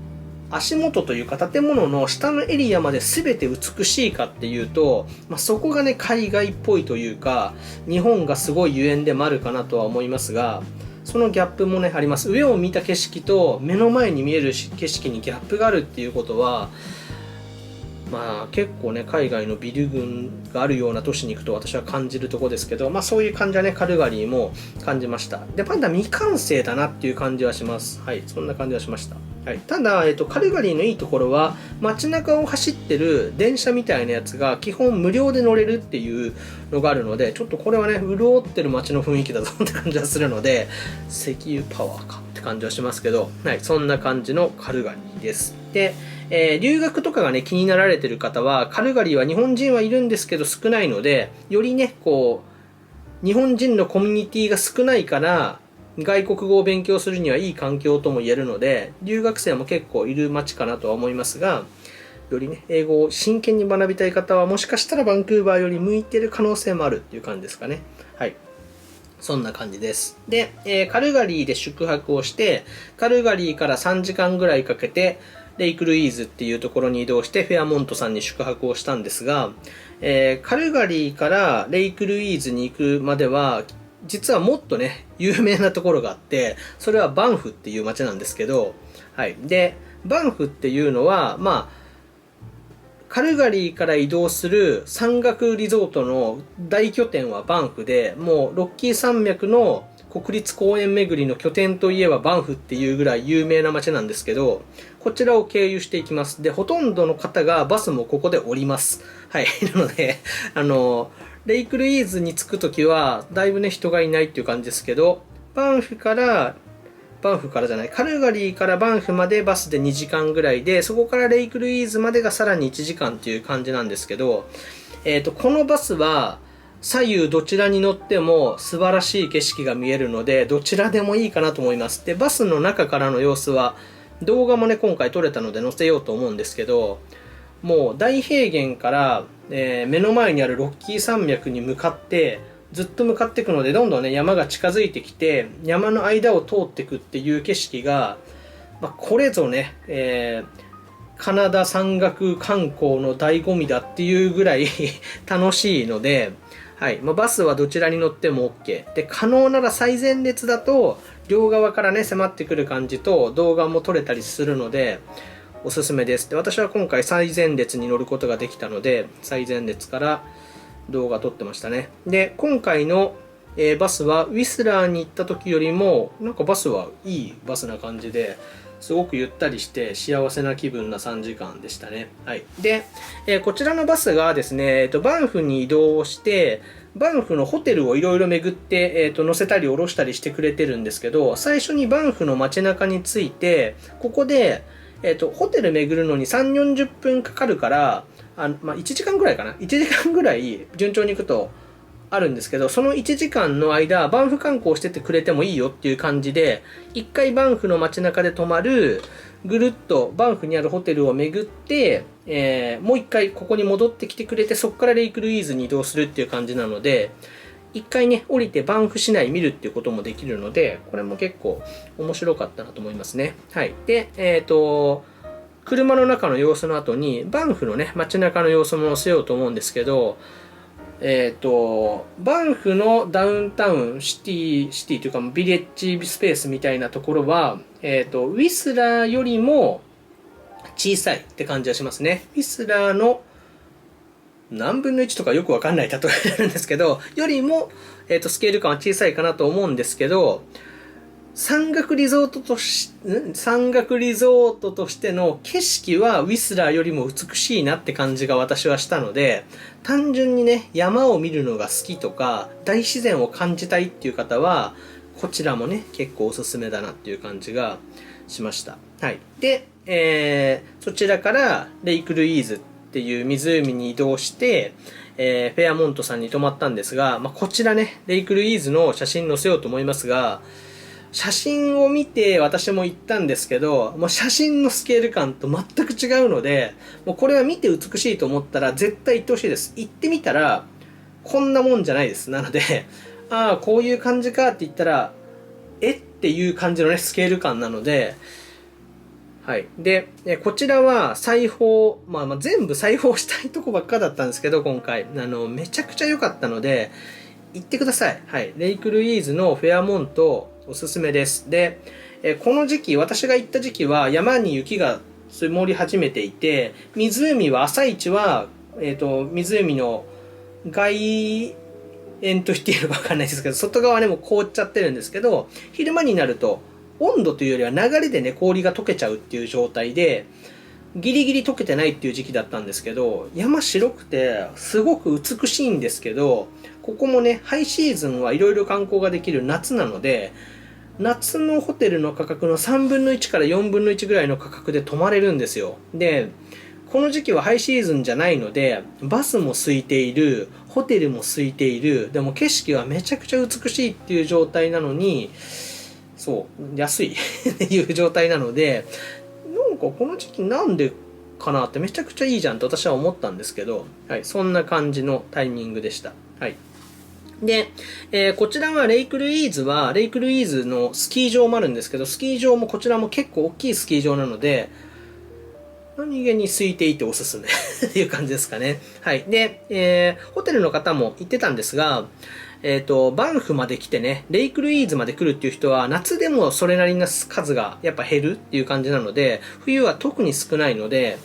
Speaker 1: 足元というか建物の下のエリアまで全て美しいかっていうと、そこがね、海外っぽいというか、日本がすごいゆえんでもあるかなとは思いますが、そのギャップもね、あります。上を見た景色と目の前に見える景色にギャップがあるっていうことは、結構ね、海外のビル群があるような都市に行くと私は感じるところですけど、そういう感じはね、カルガリーも感じました。で、まだ未完成だなっていう感じはします。はい、そんな感じはしました。はい、ただ、カルガリーのいいところは、街中を走ってる電車みたいなやつが基本無料で乗れるっていうのがあるので、ちょっとこれはね、潤ってる街の雰囲気だぞって感じはするので、石油パワーかって感じはしますけど、はい、そんな感じのカルガリーです。で、留学とかがね、気になられてる方は、カルガリーは日本人はいるんですけど少ないので、よりね、日本人のコミュニティが少ないから、外国語を勉強するにはいい環境とも言えるので、留学生も結構いる街かなとは思いますが、よりね、英語を真剣に学びたい方は、もしかしたらバンクーバーより向いてる可能性もあるっていう感じですかね。はい。そんな感じです。で、カルガリーで宿泊をして、カルガリーから3時間ぐらいかけて、レイクルイーズっていうところに移動してフェアモントさんに宿泊をしたんですが、カルガリーからレイクルイーズに行くまでは、実はもっとね、有名なところがあって、それはバンフっていう街なんですけど、はい。で、バンフっていうのは、カルガリーから移動する山岳リゾートの大拠点はバンフで、もうロッキー山脈の国立公園巡りの拠点といえばバンフっていうぐらい有名な街なんですけど、こちらを経由していきます。で、ほとんどの方がバスもここで降ります。はい。なので、レイクルイーズに着くときは、だいぶね、人がいないっていう感じですけど、カルガリーからバンフまでバスで2時間ぐらいで、そこからレイクルイーズまでがさらに1時間っていう感じなんですけど、このバスは、左右どちらに乗っても素晴らしい景色が見えるので、どちらでもいいかなと思います。で、バスの中からの様子は、動画もね、今回撮れたので載せようと思うんですけど、もう大平原から、目の前にあるロッキー山脈に向かって、ずっと向かっていくので、どんどんね、山が近づいてきて、山の間を通っていくっていう景色が、これぞね、カナダ山岳観光の醍醐味だっていうぐらい楽しいので、はい。バスはどちらに乗っても OK。で、可能なら最前列だと、両側からね、迫ってくる感じと動画も撮れたりするので、おすすめです。で、私は今回最前列に乗ることができたので、最前列から動画撮ってましたね。で、今回の、バスはウィスラーに行った時よりも、なんかバスはいいバスな感じで、すごくゆったりして幸せな気分な3時間でしたね。はい。で、こちらのバスがですね、バンフに移動して、バンフのホテルをいろいろ巡って、乗せたり降ろしたりしてくれてるんですけど、最初にバンフの街中に着いて、ここで、ホテル巡るのに3、40分かかるから、1時間ぐらいかな。1時間ぐらい順調に行くと、あるんですけど、その1時間の間、バンフ観光しててくれてもいいよっていう感じで、一回バンフの街中で泊まる、ぐるっとバンフにあるホテルを巡って、もう一回ここに戻ってきてくれて、そこからレイクルイーズに移動するっていう感じなので、一回ね、降りてバンフ市内見るっていうこともできるので、これも結構面白かったなと思いますね。はい。で、車の中の様子の後に、バンフのね、街中の様子も載せようと思うんですけど、バンフのダウンタウン、シティというかビレッジスペースみたいなところは、ウィスラーよりも小さいって感じがしますね。ウィスラーの何分の1とかよくわかんない例えになるんですけど、よりも、スケール感は小さいかなと思うんですけど、山岳リゾートとしての景色はウィスラーよりも美しいなって感じが私はしたので、単純にね、山を見るのが好きとか、大自然を感じたいっていう方は、こちらもね、結構おすすめだなっていう感じがしました。はい。で、そちらからレイクルイーズっていう湖に移動して、フェアモントさんに泊まったんですが、こちらね、レイクルイーズの写真載せようと思いますが、写真を見て私も行ったんですけど、もう写真のスケール感と全く違うので、もうこれは見て美しいと思ったら絶対行ってほしいです。行ってみたら、こんなもんじゃないです。なので、ああ、こういう感じかって言ったら、えっていう感じのね、スケール感なので、はい。で、こちらは裁縫、全部裁縫したいとこばっかだったんですけど、今回。めちゃくちゃ良かったので、行ってください。はい。レイクルイーズのフェアモント、おすすめです。で、この時期、私が行った時期は山に雪が積もり始めていて、湖は、朝一は、湖の外縁と言っていいのかわかんないですけど、外側でも凍っちゃってるんですけど、昼間になると、温度というよりは流れでね、氷が溶けちゃうっていう状態で、ギリギリ溶けてないっていう時期だったんですけど、山白くて、すごく美しいんですけど、ここもね、ハイシーズンはいろいろ観光ができる夏なので、夏のホテルの価格の3分の1から4分の1ぐらいの価格で泊まれるんですよ。で、この時期はハイシーズンじゃないので、バスも空いている、ホテルも空いている、でも景色はめちゃくちゃ美しいっていう状態なのに、そう、安いっていう状態なので、なんかこの時期なんでかなってめちゃくちゃいいじゃんと私は思ったんですけど、はい、そんな感じのタイミングでした。はい。で、こちらはレイクルイーズは、レイクルイーズのスキー場もあるんですけど、スキー場もこちらも結構大きいスキー場なので、何気に空いていておすすめっていう感じですかね。はい。で、ホテルの方も言ってたんですが、バンフまで来てね、レイクルイーズまで来るっていう人は、夏でもそれなりな数がやっぱ減るっていう感じなので、冬は特に少ないので、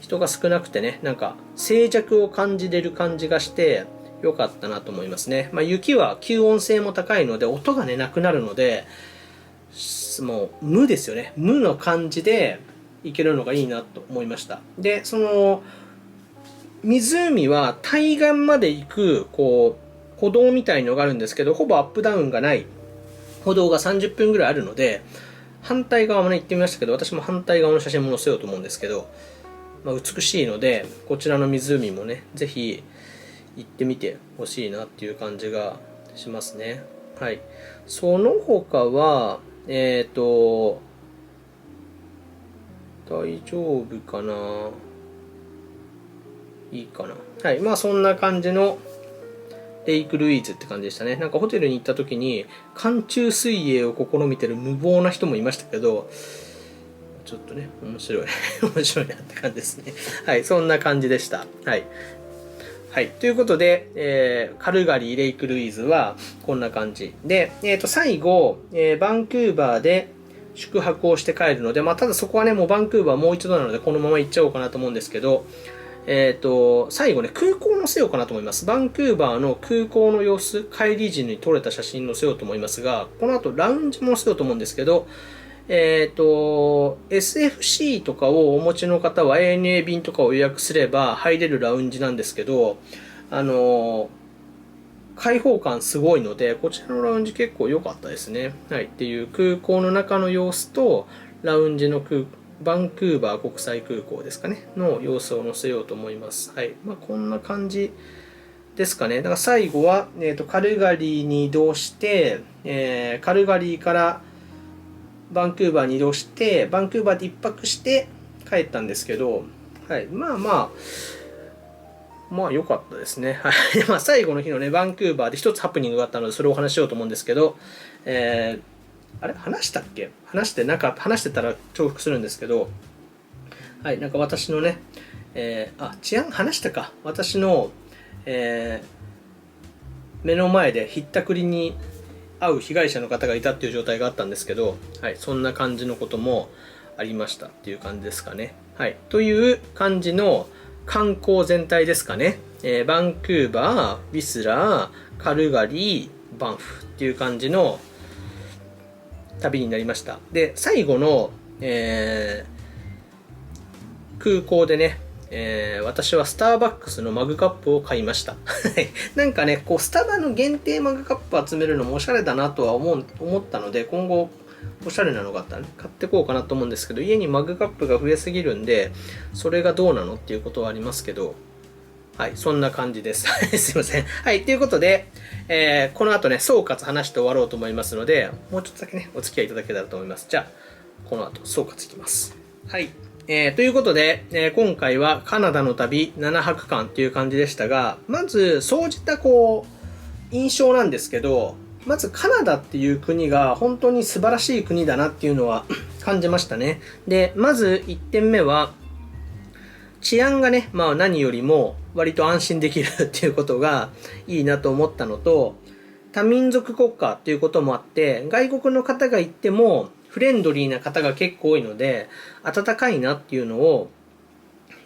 Speaker 1: 人が少なくてね、なんか静寂を感じれる感じがして、良かったなと思いますね。雪は吸音性も高いので、音がね、なくなるので、もう無ですよね。無の感じで行けるのがいいなと思いました。で、その、湖は対岸まで行く、こう、歩道みたいのがあるんですけど、ほぼアップダウンがない歩道が30分ぐらいあるので、反対側もね、行ってみましたけど、私も反対側の写真も載せようと思うんですけど、美しいので、こちらの湖もね、ぜひ、行ってみてほしいなっていう感じがしますね。はい。その他は、大丈夫かな、いいかな。はい。そんな感じのレイクルイーズって感じでしたね。なんかホテルに行った時に、寒中水泳を試みてる無謀な人もいましたけど、ちょっとね、面白い。面白いなって感じですね。はい。そんな感じでした。はい。はい。ということで、カルガリー、レイクルイーズはこんな感じ。で、最後、バンクーバーで宿泊をして帰るので、ただそこはね、もうバンクーバーもう一度なので、このまま行っちゃおうかなと思うんですけど、最後ね、空港を載せようかなと思います。バンクーバーの空港の様子、帰り時に撮れた写真載せようと思いますが、この後ラウンジも載せようと思うんですけど、SFC とかをお持ちの方は ANA 便とかを予約すれば入れるラウンジなんですけど、開放感すごいので、こちらのラウンジ結構良かったですね。はい。っていう空港の中の様子と、ラウンジのバンクーバー国際空港ですかね、の様子を載せようと思います。はい。こんな感じですかね。だから最後は、カルガリーに移動して、カルガリーからバンクーバーに移動して、バンクーバーで一泊して帰ったんですけど、はい。良かったですね。はい。最後の日のね、バンクーバーで一つハプニングがあったので、それをお話ししようと思うんですけど、あれ話したっけ、話してたら重複するんですけど、はい。なんか私のね、話したか。私の、目の前でひったくりに会う被害者の方がいたっていう状態があったんですけど、はい、そんな感じのこともありましたっていう感じですかね。はい、という感じの観光全体ですかね。バンクーバー、ウィスラー、カルガリー、バンフっていう感じの旅になりました。で、最後の、空港でね、私はスターバックスのマグカップを買いました。なんかね、こうスタバの限定マグカップ集めるのもおしゃれだなとは思ったので、今後おしゃれなのがあったらね、買ってこうかなと思うんですけど、家にマグカップが増えすぎるんで、それがどうなのっていうことはありますけど、はい、そんな感じです。すいません。はい、ということで、この後ね、総括話して終わろうと思いますので、もうちょっとだけね、お付き合いいただけたらと思います。じゃあ、この後、総括いきます。はい。ということで、今回はカナダの旅7泊間という感じでしたが、まず、総じた印象なんですけど、まずカナダっていう国が本当に素晴らしい国だなっていうのは感じましたね。で、まず1点目は、治安がね、まあ何よりも割と安心できるっていうことがいいなと思ったのと、多民族国家っていうこともあって、外国の方が行ってもフレンドリーな方が結構多いので、温かいなっていうのを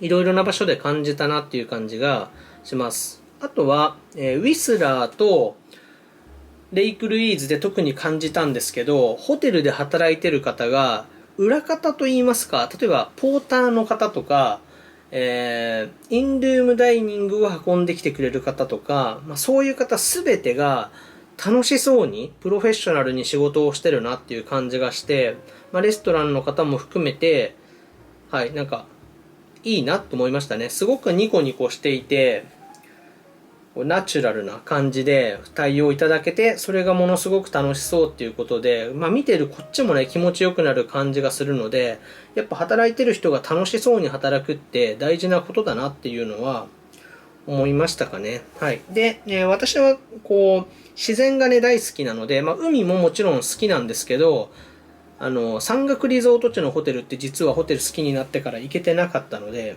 Speaker 1: いろいろな場所で感じたなっていう感じがします。あとは、ウィスラーとレイクルイーズで特に感じたんですけど、ホテルで働いてる方が裏方といいますか、例えばポーターの方とか、インルームダイニングを運んできてくれる方とか、そういう方すべてが楽しそうにプロフェッショナルに仕事をしてるなっていう感じがして、レストランの方も含めて、はい、なんかいいなと思いましたね。すごくニコニコしていて、ナチュラルな感じで対応いただけて、それがものすごく楽しそうっていうことで、見てるこっちもね、気持ちよくなる感じがするので、やっぱ働いてる人が楽しそうに働くって大事なことだなっていうのは思いましたかね。はい。で、私は自然がね、大好きなので、海ももちろん好きなんですけど、山岳リゾート地のホテルって実はホテル好きになってから行けてなかったので、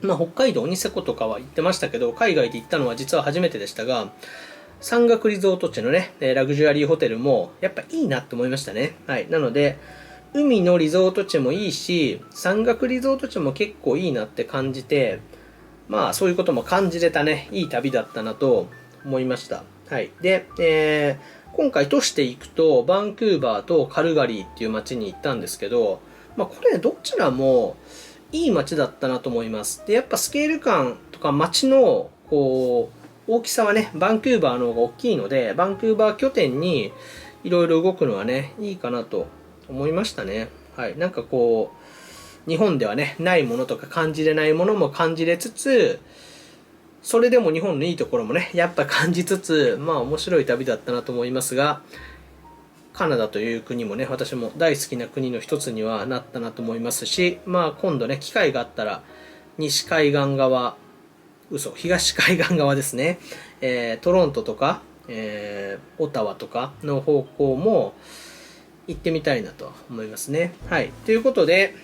Speaker 1: 北海道ニセコとかは行ってましたけど、海外で行ったのは実は初めてでしたが、山岳リゾート地のね、ラグジュアリーホテルもやっぱいいなって思いましたね。はい。なので、海のリゾート地もいいし、山岳リゾート地も結構いいなって感じて、そういうことも感じれたね、いい旅だったなと思いました。はい。で、今回都市で行くと、バンクーバーとカルガリーっていう街に行ったんですけど、これどちらも、いい街だったなと思います。で、やっぱスケール感とか街の大きさはね、バンクーバーの方が大きいので、バンクーバー拠点にいろいろ動くのはね、いいかなと思いましたね。はい。なんか日本ではね、ないものとか感じれないものも感じれつつ、それでも日本のいいところもね、やっぱ感じつつ、面白い旅だったなと思いますが、カナダという国もね、私も大好きな国の一つにはなったなと思いますし、今度ね、機会があったら、西海岸側、東海岸側ですね、トロントとか、オタワとかの方向も行ってみたいなと思いますね。はい。ということで、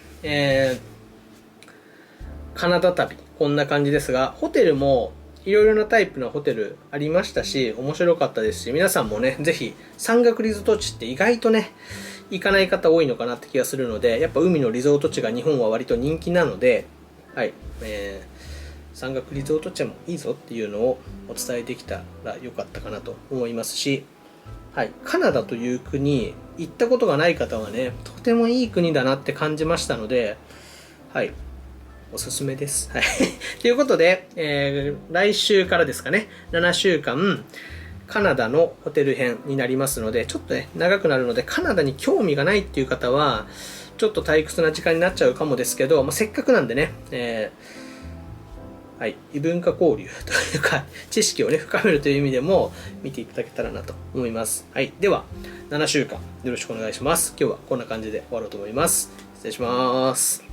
Speaker 1: カナダ旅、こんな感じですが、ホテルもいろいろなタイプのホテルありましたし、面白かったですし、皆さんもね、ぜひ、山岳リゾート地って意外とね、行かない方多いのかなって気がするので、やっぱ海のリゾート地が日本は割と人気なので、はい、山岳リゾート地もいいぞっていうのをお伝えできたらよかったかなと思いますし、はい、カナダという国、行ったことがない方はね、とてもいい国だなって感じましたので、はい、おすすめです。はい。ということで、来週からですかね、7週間、カナダのホテル編になりますので、ちょっとね、長くなるので、カナダに興味がないっていう方は、ちょっと退屈な時間になっちゃうかもですけど、せっかくなんでね、はい、異文化交流というか、知識をね、深めるという意味でも、見ていただけたらなと思います。はい。では、7週間、よろしくお願いします。今日はこんな感じで終わろうと思います。失礼します。